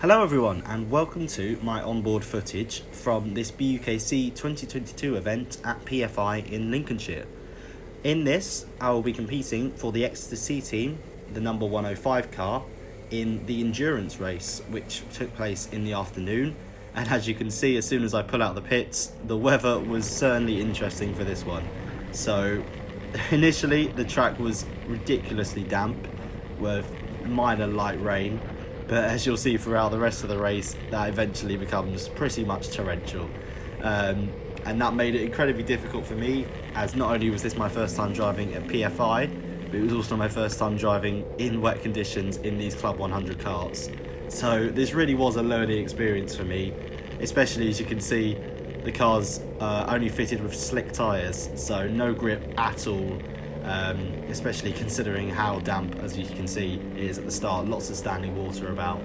Hello everyone and welcome to my onboard footage from this BUKC 2022 event at PFI in Lincolnshire. In this, I will be competing for the Exeter C Team, the number 105 car, in the endurance race which took place in the afternoon. And as you can see, as soon as I pull out the pits, the weather was certainly interesting for this one. So initially the track was ridiculously damp with minor light rain. But as you'll see throughout the rest of the race, that eventually becomes pretty much torrential. And that made it incredibly difficult for me, as not only was this my first time driving at PFI, but it was also my first time driving in wet conditions in these Club 100 karts. So this really was a learning experience for me, especially as you can see, the car's only fitted with slick tyres, so no grip at all. Especially considering how damp, as you can see, it is at the start. Lots of standing water about,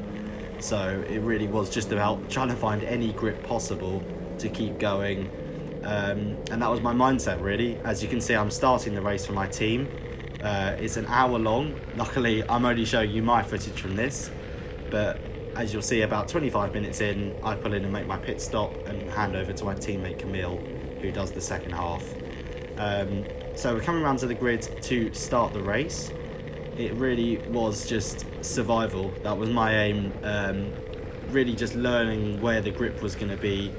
so it really was just about trying to find any grip possible to keep going, and that was my mindset really. As you can see, I'm starting the race for my team. It's an hour long. Luckily I'm only showing you my footage from this, but as you'll see, about 25 minutes in, I pull in and make my pit stop and hand over to my teammate Camille, who does the second half. So we're coming around to the grid to start the race. It really was just survival. That was my aim, really just learning where the grip was going to be.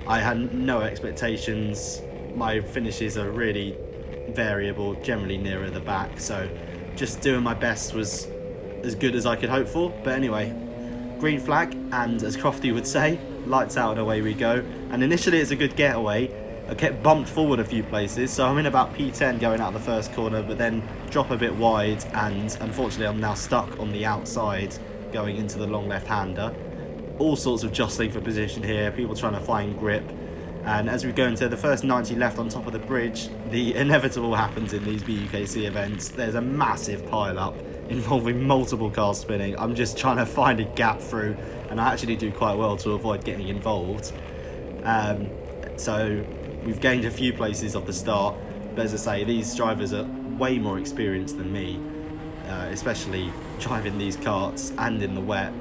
I had no expectations. My finishes are really variable, generally nearer the back, so just doing my best was as good as I could hope for. But anyway, green flag, and as Crofty would say, lights out and away we go. And initially it's a good getaway. I kept bumped forward a few places, so I'm in about P10 going out of the first corner, but then drop a bit wide, and unfortunately I'm now stuck on the outside going into the long left-hander. All sorts of jostling for position here, people trying to find grip, and as we go into the first 90 left on top of the bridge, the inevitable happens in these BUKC events. There's a massive pile-up involving multiple cars spinning. I'm just trying to find a gap through, and I actually do quite well to avoid getting involved. So we've gained a few places off the start, but as I say, these drivers are way more experienced than me, especially driving these karts and in the wet,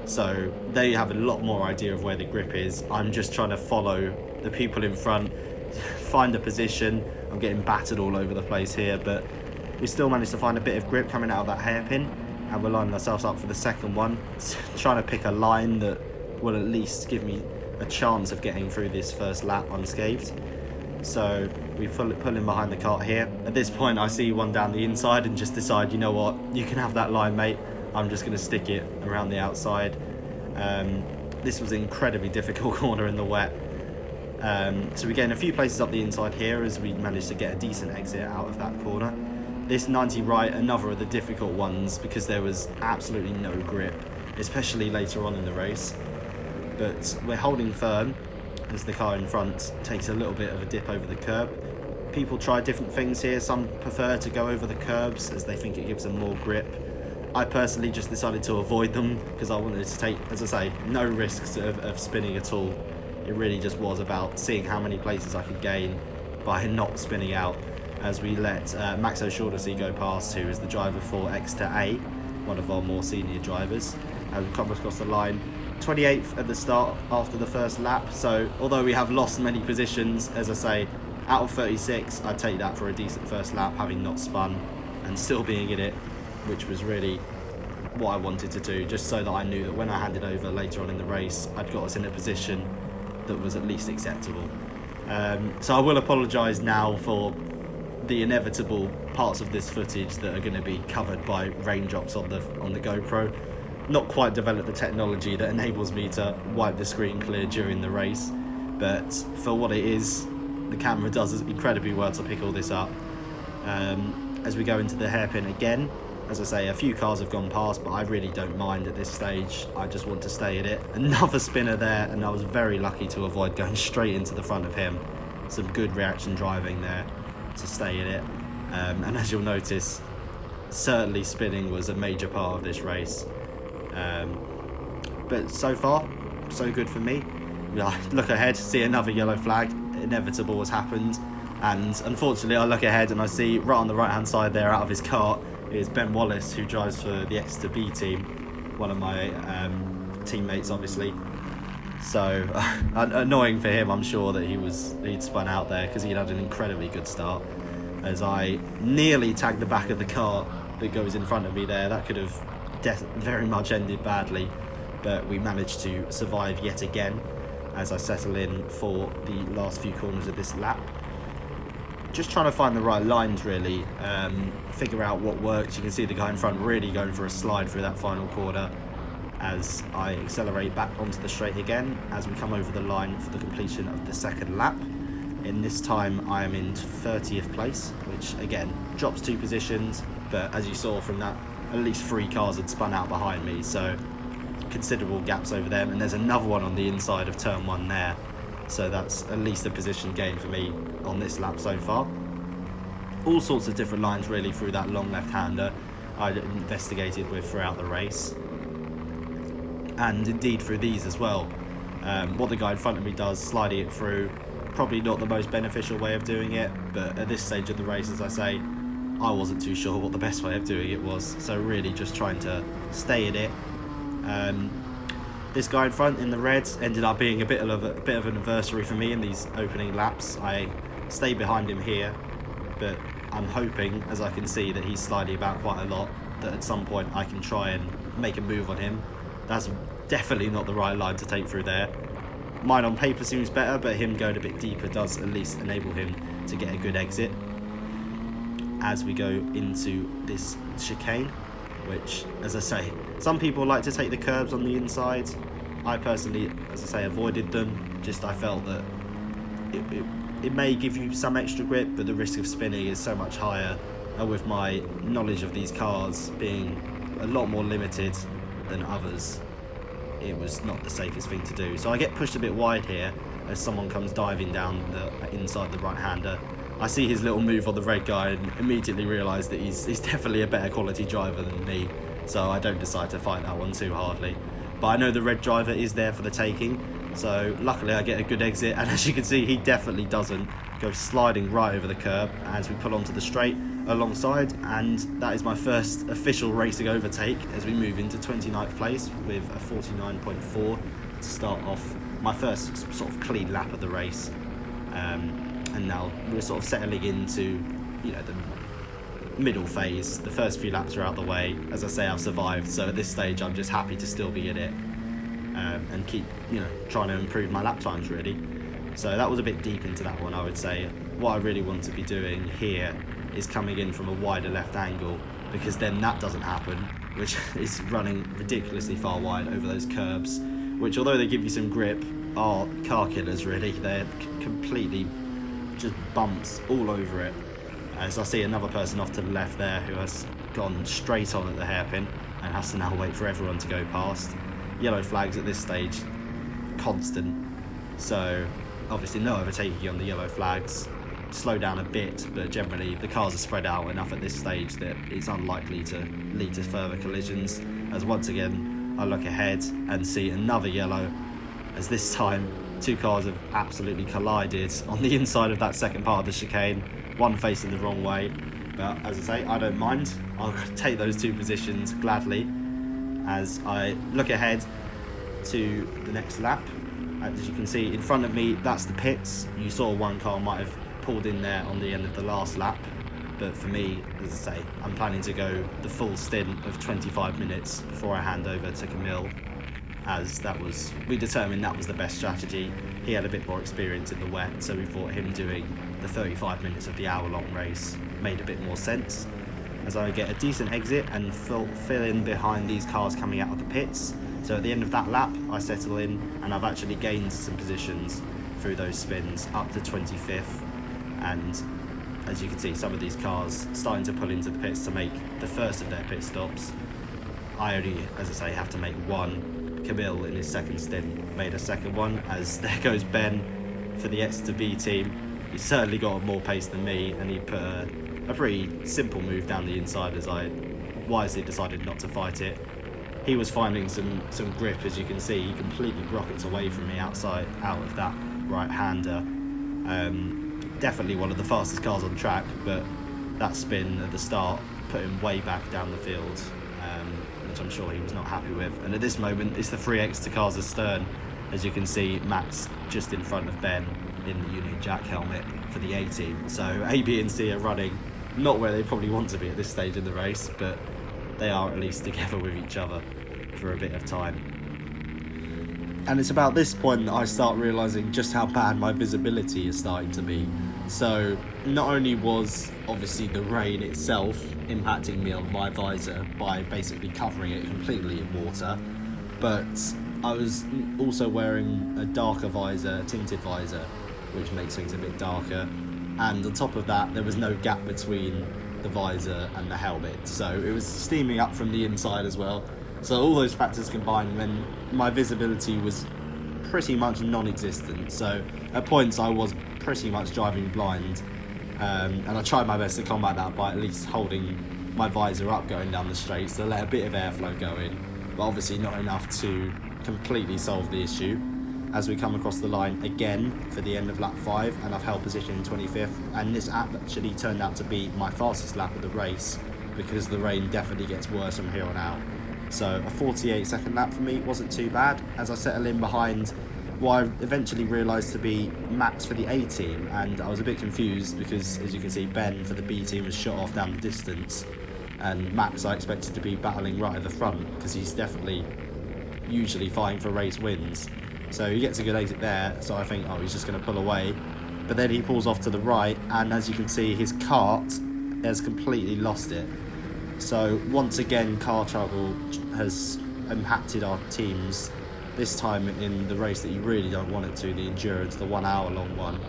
so they have a lot more idea of where the grip is. I'm just trying to follow the people in front, find a position. I'm getting battered all over the place here, but we still managed to find a bit of grip coming out of that hairpin, and we're lining ourselves up for the second one, trying to pick a line that will at least give me a chance of getting through this first lap unscathed. So we pull in behind the cart here. At this point I see one down the inside and just decide, you know what, you can have that line, mate. I'm just going to stick it around the outside. This was an incredibly difficult corner in the wet. So we gain a few places up the inside here as we managed to get a decent exit out of that corner. This 90 right, another of the difficult ones because there was absolutely no grip, especially later on in the race. But we're holding firm as the car in front takes a little bit of a dip over the curb. People try different things here. Some prefer to go over the curbs as they think it gives them more grip. I personally just decided to avoid them because I wanted to take, as I say, no risks of spinning at all. It really just was about seeing how many places I could gain by not spinning out, as we let Max O'Shaughnessy go past, who is the driver for Exeter A, one of our more senior drivers, and we come across the line. 28th at the start after the first lap, so although we have lost many positions, as I say, out of 36, I'd take that for a decent first lap, having not spun and still being in it, which was really what I wanted to do, just so that I knew that when I handed over later on in the race, I'd got us in a position that was at least acceptable. So I will apologise now for the inevitable parts of this footage that are going to be covered by raindrops on the GoPro. Not quite developed the technology that enables me to wipe the screen clear during the race, but for what it is, the camera does incredibly well to pick all this up. As we go into the hairpin again, as I say, a few cars have gone past, but I really don't mind at this stage. I just want to stay in it. Another spinner there, and I was very lucky to avoid going straight into the front of him. Some good reaction driving there to stay in it. And as you'll notice, certainly spinning was a major part of this race. But so far, so good for me. Look ahead, see another yellow flag. Inevitable has happened, and unfortunately I look ahead and I see right on the right hand side there, out of his cart, is Ben Wallace, who drives for the Exeter B team, one of my teammates, obviously. So annoying for him, I'm sure that he'd spun out there because he'd had an incredibly good start. As I nearly tagged the back of the car that goes in front of me there, that could have very much ended badly, but we managed to survive yet again as I settle in for the last few corners of this lap. Just trying to find the right lines, really, figure out what works. You can see the guy in front really going for a slide through that final corner as I accelerate back onto the straight again as we come over the line for the completion of the second lap. In this time I am in 30th place, which again drops 2 positions, but as you saw from that, at least 3 cars had spun out behind me, so considerable gaps over them, and there's another one on the inside of turn 1 there, so that's at least a position gain for me on this lap so far. All sorts of different lines really through that long left-hander I investigated with throughout the race, and indeed through these as well. What the guy in front of me does, sliding it through, probably not the most beneficial way of doing it, but at this stage of the race, as I say, I wasn't too sure what the best way of doing it was, so really just trying to stay in it. This guy in front in the red ended up being a bit of an adversary for me in these opening laps. I stayed behind him here, but I'm hoping, as I can see, that he's sliding about quite a lot, that at some point I can try and make a move on him. That's definitely not the right line to take through there. Mine on paper seems better, but him going a bit deeper does at least enable him to get a good exit as we go into this chicane, which, as I say, some people like to take the curbs on the inside. I personally, as I say, avoided them. Just I felt that it may give you some extra grip, but the risk of spinning is so much higher, and with my knowledge of these cars being a lot more limited than others, it was not the safest thing to do. So I get pushed a bit wide here as someone comes diving down the inside the right-hander. I see his little move on the red guy and immediately realise that he's definitely a better quality driver than me, so I don't decide to fight that one too hardly. But I know the red driver is there for the taking, so luckily I get a good exit, and as you can see, he definitely doesn't, go sliding right over the curb as we pull onto the straight alongside, and that is my first official racing overtake as we move into 29th place with a 49.4 to start off my first sort of clean lap of the race. And now we're sort of settling into, you know, the middle phase. The first few laps are out the way. As I say, I've survived, so at this stage I'm just happy to still be in it, and keep, you know, trying to improve my lap times really. So that was a bit deep into that one, I would say. What I really want to be doing here is coming in from a wider left angle, because then that doesn't happen, which is running ridiculously far wide over those curbs, which, although they give you some grip, are car killers really. They're completely just bumps all over it. As I see another person off to the left there who has gone straight on at the hairpin and has to now wait for everyone to go past. Yellow flags at this stage, constant, so obviously no overtaking on the yellow flags. Slow down a bit, but generally the cars are spread out enough at this stage that it's unlikely to lead to further collisions, as once again I look ahead and see another yellow, as this time 2 cars have absolutely collided on the inside of that second part of the chicane, one facing the wrong way. But as I say, I don't mind. I'll take those 2 positions gladly as I look ahead to the next lap. As you can see in front of me, that's the pits. You saw one car might have pulled in there on the end of the last lap, but for me, as I say, I'm planning to go the full stint of 25 minutes before I hand over to Camille, as we determined that was the best strategy. He had a bit more experience in the wet, so we thought him doing the 35 minutes of the hour-long race made a bit more sense. As I get a decent exit and fill in behind these cars coming out of the pits, so at the end of that lap I settle in, and I've actually gained some positions through those spins up to 25th, and as you can see, some of these cars starting to pull into the pits to make the first of their pit stops. I only, as I say, have to make one. Camille in his second stint made a second one, as there goes Ben for the Exeter B team. He's certainly got more pace than me, and he put a pretty simple move down the inside as I wisely decided not to fight it. He was finding some grip, as you can see. He completely rockets away from me out of that right-hander. Definitely one of the fastest cars on track, but that spin at the start put him way back down the field. which I'm sure he was not happy with. And at this moment, it's the three Exeter cars astern. As you can see, Max just in front of Ben in the Union Jack helmet for the A team. So A, B and C are running not where they probably want to be at this stage in the race, but they are at least together with each other for a bit of time. And it's about this point that I start realising just how bad my visibility is starting to be. So not only was obviously the rain itself impacting me on my visor by basically covering it completely in water, but I was also wearing a darker visor, a tinted visor, which makes things a bit darker. And on top of that, there was no gap between the visor and the helmet. So it was steaming up from the inside as well. So all those factors combined meant my visibility was pretty much non-existent. So at points I was pretty much driving blind, and I tried my best to combat that by at least holding my visor up going down the straights to let a bit of airflow go in, but obviously not enough to completely solve the issue. As we come across the line again for the end of lap 5, and I've held position in 25th, and this actually turned out to be my fastest lap of the race because the rain definitely gets worse from here on out. So a 48-second lap for me wasn't too bad as I settle in behind what I eventually realised to be Max for the A team, and I was a bit confused because, as you can see, Ben for the B team was shot off down the distance, and Max I expected to be battling right at the front because he's definitely usually fighting for race wins. So he gets a good exit there, so I think, oh, he's just going to pull away. But then he pulls off to the right, and as you can see, his kart has completely lost it. So once again, car trouble has impacted our teams, this time in the race that you really don't want it to, the endurance, the 1 hour long one.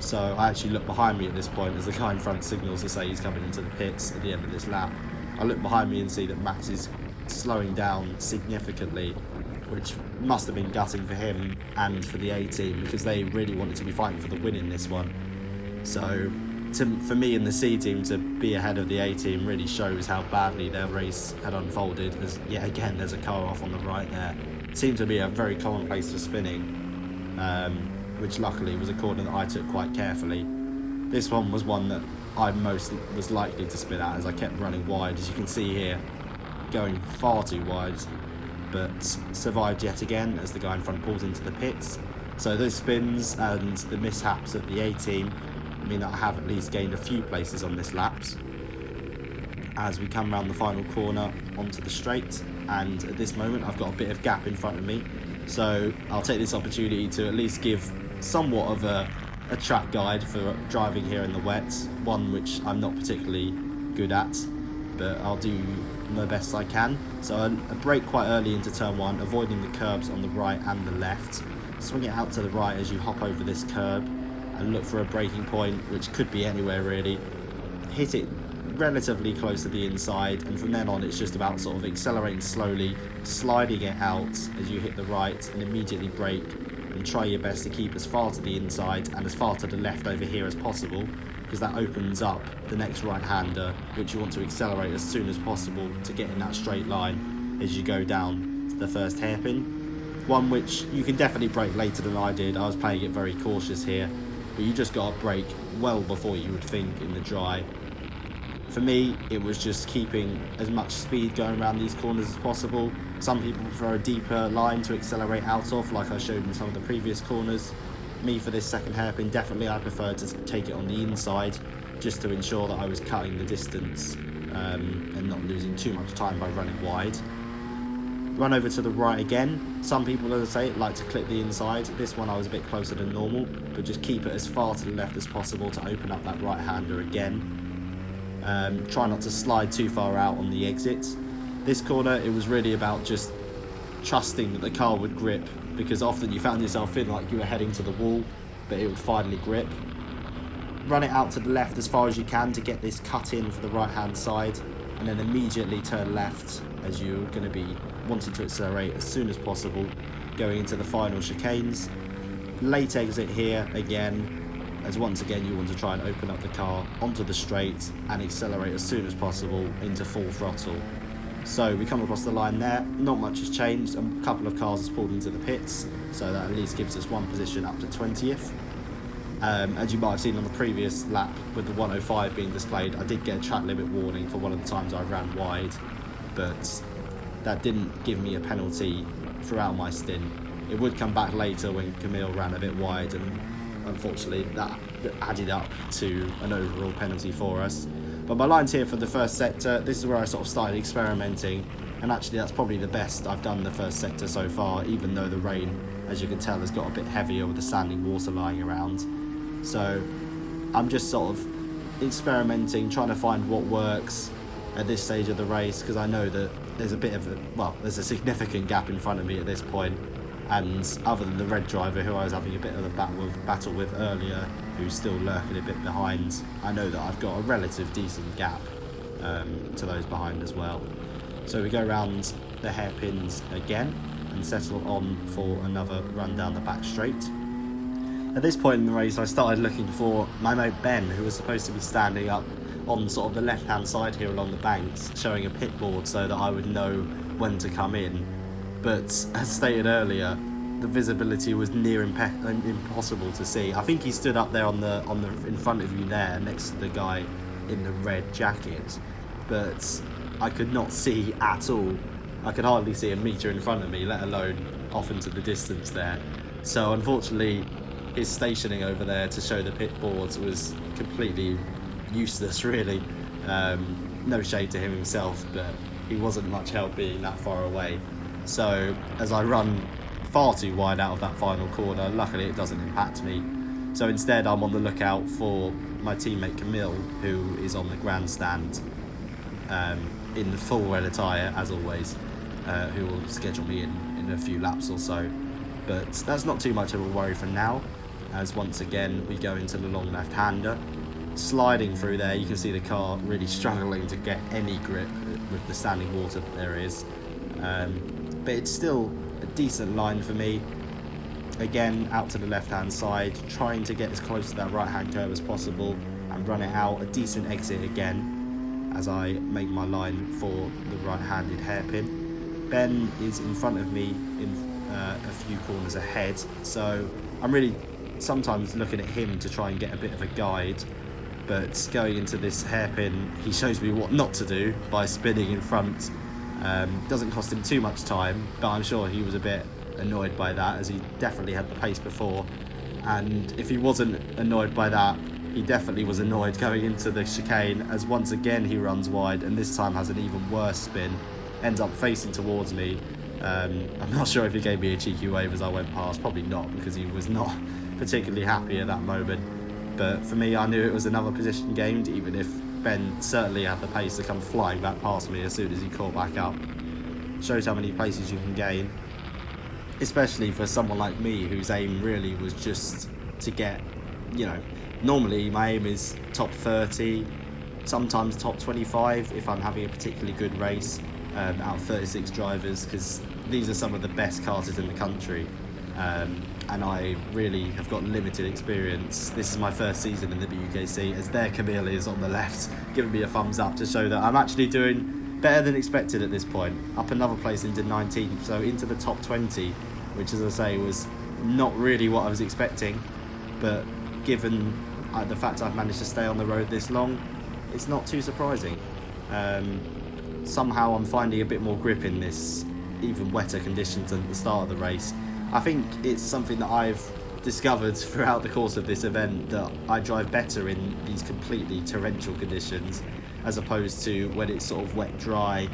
So I actually look behind me at this point as the guy in front signals to say he's coming into the pits at the end of this lap. I look behind me and see that Max is slowing down significantly, which must have been gutting for him and for the A team because they really wanted to be fighting for the win in this one. So for me and the C team to be ahead of the A team really shows how badly their race had unfolded, as yet again there's a car off on the right there. It seemed to be a very common place for spinning, which luckily was a corner that I took quite carefully. This one was one that I most was likely to spin at as I kept running wide, as you can see here, going far too wide, but survived yet again as the guy in front pulls into the pits. So those spins and the mishaps of the A team mean that I have at least gained a few places on this laps as we come around the final corner onto the straight, and at this moment I've got a bit of gap in front of me, so I'll take this opportunity to at least give somewhat of a track guide for driving here in the wet, one which I'm not particularly good at, but I'll do the best I can. So a brake quite early into turn 1, avoiding the curbs on the right and the left, swing it out to the right as you hop over this curb and look for a braking point, which could be anywhere really. Hit it relatively close to the inside, and from then on it's just about sort of accelerating slowly, sliding it out as you hit the right, and immediately brake and try your best to keep as far to the inside and as far to the left over here as possible, because that opens up the next right-hander, which you want to accelerate as soon as possible to get in that straight line as you go down to the first hairpin. One which you can definitely brake later than I did. I was playing it very cautious here, but you just got to brake well before you would think in the dry. For me, it was just keeping as much speed going around these corners as possible. Some people prefer a deeper line to accelerate out of, like I showed in some of the previous corners. Me, for this second hairpin, definitely I preferred to take it on the inside, just to ensure that I was cutting the distance and not losing too much time by running wide. Run over to the right again. Some people, as I say, like to clip the inside. This one I was a bit closer than normal, but just keep it as far to the left as possible to open up that right-hander again. Try not to slide too far out on the exit. This corner, it was really about just trusting that the car would grip, because often you found yourself feeling like you were heading to the wall, but it would finally grip. Run it out to the left as far as you can to get this cut in for the right-hand side, and then immediately turn left as you're going to be wanting to accelerate as soon as possible, going into the final chicanes. Late exit here again, as once again you want to try and open up the car onto the straight and accelerate as soon as possible into full throttle. So we come across the line there, not much has changed, a couple of cars has pulled into the pits, so that at least gives us one position up to 20th. As you might have seen on the previous lap with the 105 being displayed, I did get a track limit warning for one of the times I ran wide, but that didn't give me a penalty throughout my stint. It would come back later when Camille ran a bit wide, and unfortunately that added up to an overall penalty for us. But my lines here for the first sector, this is where I sort of started experimenting, and actually that's probably the best I've done the first sector so far, even though the rain, as you can tell, has got a bit heavier with the standing water lying around. So I'm just sort of experimenting, trying to find what works at this stage of the race, because I know that there's there's a significant gap in front of me at this point, and other than the red driver, who I was having a bit of a battle with earlier, who's still lurking a bit behind, I know that I've got a relative decent gap to those behind as well. So we go around the hairpins again and settle on for another run down the back straight. At this point in the race, I started looking for my mate Ben, who was supposed to be standing up on sort of the left-hand side here along the banks, showing a pit board so that I would know when to come in. But as stated earlier, the visibility was near impossible to see. I think he stood up there on the in front of you there, next to the guy in the red jacket, but I could not see at all. I could hardly see a metre in front of me, let alone off into the distance there. So unfortunately, his stationing over there to show the pit boards was completely useless, really. No shade to him himself, but he wasn't much help being that far away. So as I run far too wide out of that final corner, luckily it doesn't impact me. So instead I'm on the lookout for my teammate Camille, who is on the grandstand in the full red attire as always, who will schedule me in a few laps or so. But that's not too much of a worry for now, as once again we go into the long left-hander. Sliding through there, you can see the car really struggling to get any grip with the standing water that there is. But it's still a decent line for me. Again, out to the left-hand side, trying to get as close to that right-hand curve as possible and run it out. A decent exit again as I make my line for the right-handed hairpin. Ben is in front of me in a few corners ahead, so I'm really sometimes looking at him to try and get a bit of a guide. But going into this hairpin, he shows me what not to do by spinning in front. Doesn't cost him too much time, but I'm sure he was a bit annoyed by that, as he definitely had the pace before. And if he wasn't annoyed by that, he definitely was annoyed going into the chicane, as once again he runs wide and this time has an even worse spin, ends up facing towards me. I'm not sure if he gave me a cheeky wave as I went past, probably not, because he was not particularly happy at that moment. But for me, I knew it was another position gained, even if Ben certainly had the pace to come flying back past me as soon as he caught back up. Shows how many places you can gain, especially for someone like me whose aim really was just to get, normally my aim is top 30, sometimes top 25 if I'm having a particularly good race out of 36 drivers, because these are some of the best karters in the country. And I really have got limited experience. This is my first season in the BUKC, as there Camille is on the left, giving me a thumbs up to show that I'm actually doing better than expected at this point. Up another place into 19, so into the top 20, which, as I say, was not really what I was expecting. But given the fact I've managed to stay on the road this long, it's not too surprising. Somehow I'm finding a bit more grip in this even wetter conditions than at the start of the race. I think it's something that I've discovered throughout the course of this event, that I drive better in these completely torrential conditions as opposed to when it's sort of wet, dry,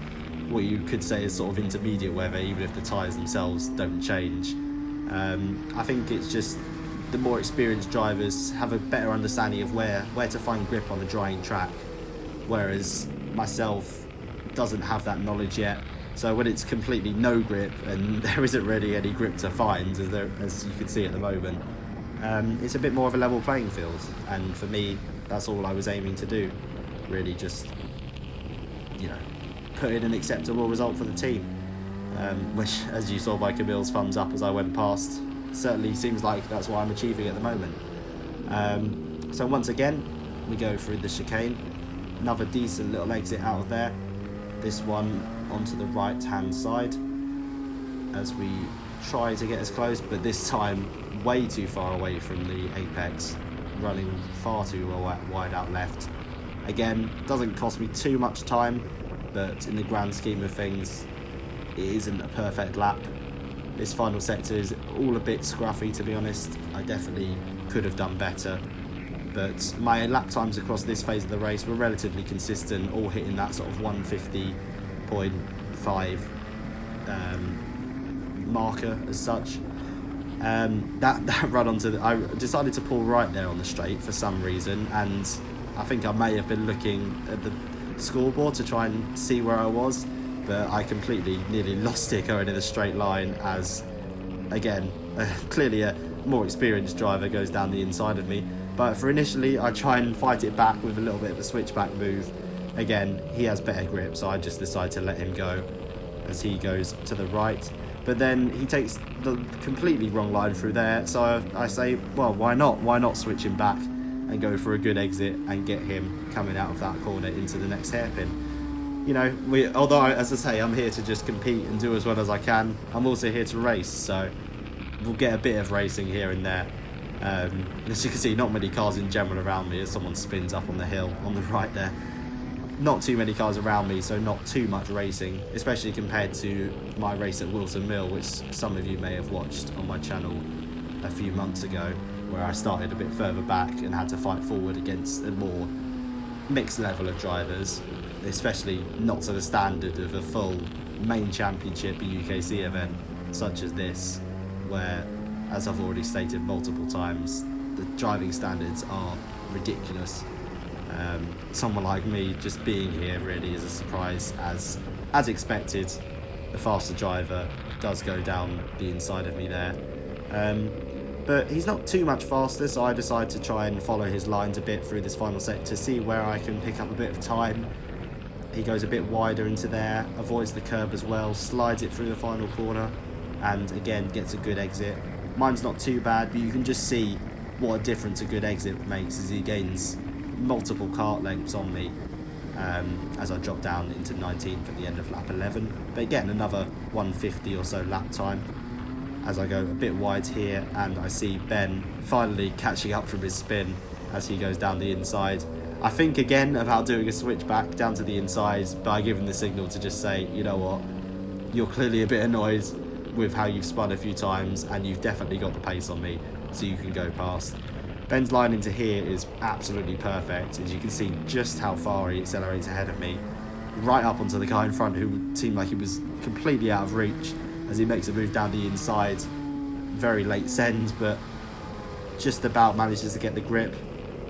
what you could say is sort of intermediate weather, even if the tyres themselves don't change. I think it's just the more experienced drivers have a better understanding of where to find grip on a drying track, whereas myself doesn't have that knowledge yet. So when it's completely no grip and there isn't really any grip to find, as you can see at the moment, it's a bit more of a level playing field. And for me, that's all I was aiming to do. Really just, put in an acceptable result for the team. Which, as you saw by Camille's thumbs up as I went past, certainly seems like that's what I'm achieving at the moment. So once again, we go through the chicane. Another decent little exit out of there. This one onto the right hand side as we try to get as close, but this time way too far away from the apex, running far too wide out left. Again, doesn't cost me too much time, but in the grand scheme of things, it isn't a perfect lap. This final sector is all a bit scruffy, to be honest. I definitely could have done better, but my lap times across this phase of the race were relatively consistent, all hitting that sort of 150.5 marker as such. That run onto I decided to pull right there on the straight for some reason, and I think I may have been looking at the scoreboard to try and see where I was, but I completely nearly lost it going in a straight line as, again, clearly a more experienced driver goes down the inside of me. But for initially, I try and fight it back with a little bit of a switchback move. Again, he has better grip, so I just decide to let him go as he goes to the right. But then he takes the completely wrong line through there, so I say, well, why not? Why not switch him back and go for a good exit and get him coming out of that corner into the next hairpin? You know, although, as I say, I'm here to just compete and do as well as I can, I'm also here to race, so we'll get a bit of racing here and there. As you can see, not many cars in general around me as someone spins up on the hill on the right there. Not too many cars around me, so not too much racing, especially compared to my race at Wilson Mill, which some of you may have watched on my channel a few months ago, where I started a bit further back and had to fight forward against a more mixed level of drivers, especially not to the standard of a full main championship BUKC event such as this, where, as I've already stated multiple times, the driving standards are ridiculous. Someone like me just being here really is a surprise, as expected. The faster driver does go down the inside of me there, but he's not too much faster, so I decide to try and follow his lines a bit through this final sector to see where I can pick up a bit of time. He goes a bit wider into there, avoids the curb as well, slides it through the final corner, and again gets a good exit. Mine's not too bad, but you can just see what a difference a good exit makes as he gains multiple kart lengths on me as I drop down into 19th at the end of lap 11. But again, another 150 or so lap time as I go a bit wide here, and I see Ben finally catching up from his spin as he goes down the inside. I think again about doing a switch back down to the inside, but I give him the signal to just say, you know what, you're clearly a bit annoyed with how you've spun a few times and you've definitely got the pace on me, so you can go past. Ben's line into here is absolutely perfect, as you can see just how far he accelerates ahead of me, right up onto the guy in front who seemed like he was completely out of reach as he makes a move down the inside. Very late send, but just about manages to get the grip.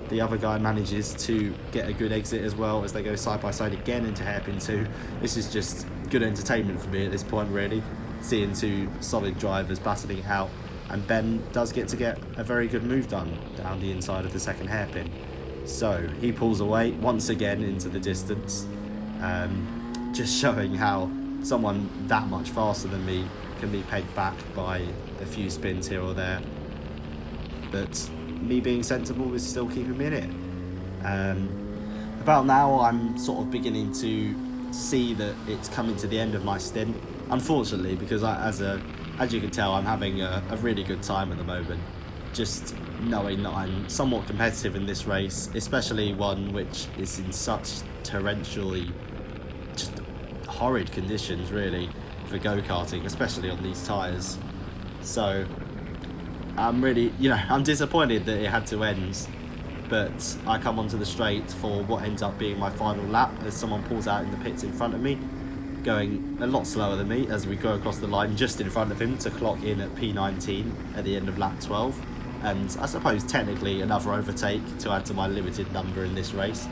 The other guy manages to get a good exit as well as they go side by side again into hairpin 2. This is just good entertainment for me at this point, really, seeing two solid drivers battling it out. And Ben does get a very good move done down the inside of the second hairpin. So he pulls away once again into the distance, just showing how someone that much faster than me can be pegged back by a few spins here or there. But me being sensible is still keeping me in it. About now, I'm sort of beginning to see that it's coming to the end of my stint. Unfortunately, because as you can tell, I'm having a really good time at the moment. Just knowing that I'm somewhat competitive in this race, especially one which is in such torrentially just horrid conditions, really, for go-karting, especially on these tyres. So I'm really, I'm disappointed that it had to end, but I come onto the straight for what ends up being my final lap as someone pulls out in the pits in front of me, going a lot slower than me as we go across the line just in front of him to clock in at P19 at the end of lap 12. And I suppose technically another overtake to add to my limited number in this race.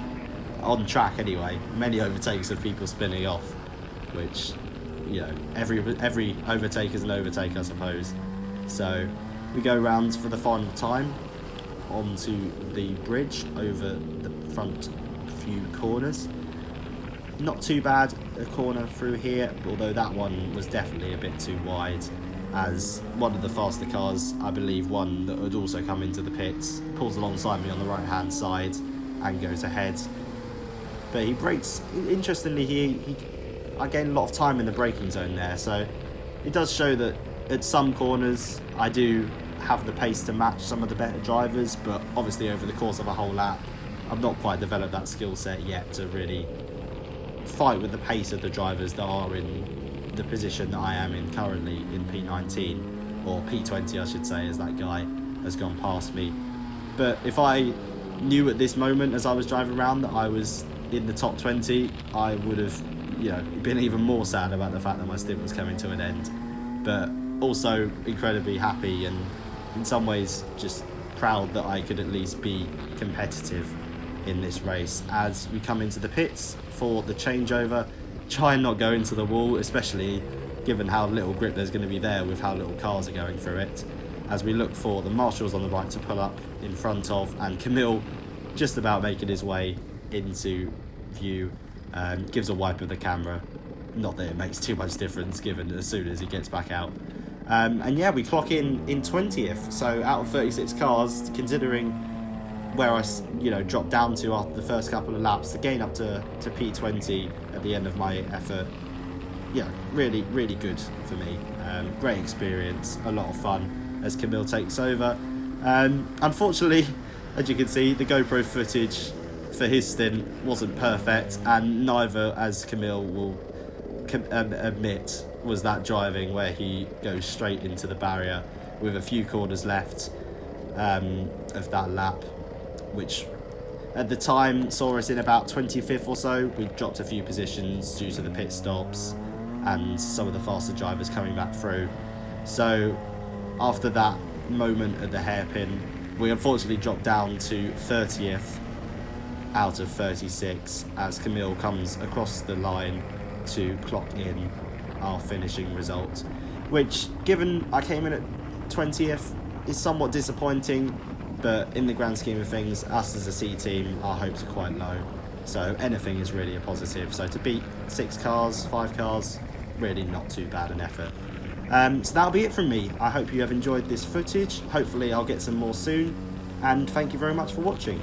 On track anyway, many overtakes of people spinning off, which, every overtake is an overtake, I suppose. So we go round for the final time onto the bridge over the front few corners. Not too bad a corner through here, although that one was definitely a bit too wide, as one of the faster cars, I believe one that had also come into the pits, pulls alongside me on the right hand side and goes ahead. But he brakes, interestingly, I gained a lot of time in the braking zone there, so it does show that at some corners I do have the pace to match some of the better drivers, but obviously over the course of a whole lap I've not quite developed that skill set yet to really fight with the pace of the drivers that are in the position that I am in currently in P19, or P20 I should say, as that guy has gone past me. But if I knew at this moment as I was driving around that I was in the top 20, I would have, you know, been even more sad about the fact that my stint was coming to an end. But also incredibly happy, and in some ways just proud that I could at least be competitive in this race. As we come into the pits for the changeover, try and not go into the wall, especially given how little grip there's going to be there with how little cars are going through it, as we look for the marshals on the right to pull up in front of, and Camille just about making his way into view, gives a wipe of the camera. Not that it makes too much difference given as soon as he gets back out. And yeah, we clock in 20th, so out of 36 cars, considering where I, you know, dropped down to after the first couple of laps, to gain up to P20 at the end of my effort, yeah, really, really good for me. Great experience, a lot of fun as Camille takes over. Unfortunately, as you can see, the GoPro footage for his stint wasn't perfect, and neither, as Camille will admit, was that driving where he goes straight into the barrier with a few corners left of that lap, which at the time saw us in about 25th or so. We dropped a few positions due to the pit stops and some of the faster drivers coming back through. So after that moment at the hairpin, we unfortunately dropped down to 30th out of 36 as Camille comes across the line to clock in our finishing result, which, given I came in at 20th, is somewhat disappointing, but in the grand scheme of things, us as a C team, our hopes are quite low, so anything is really a positive. So to beat 5 cars, really not too bad an effort. So that'll be it from me. I hope you have enjoyed this footage. Hopefully I'll get some more soon, and thank you very much for watching.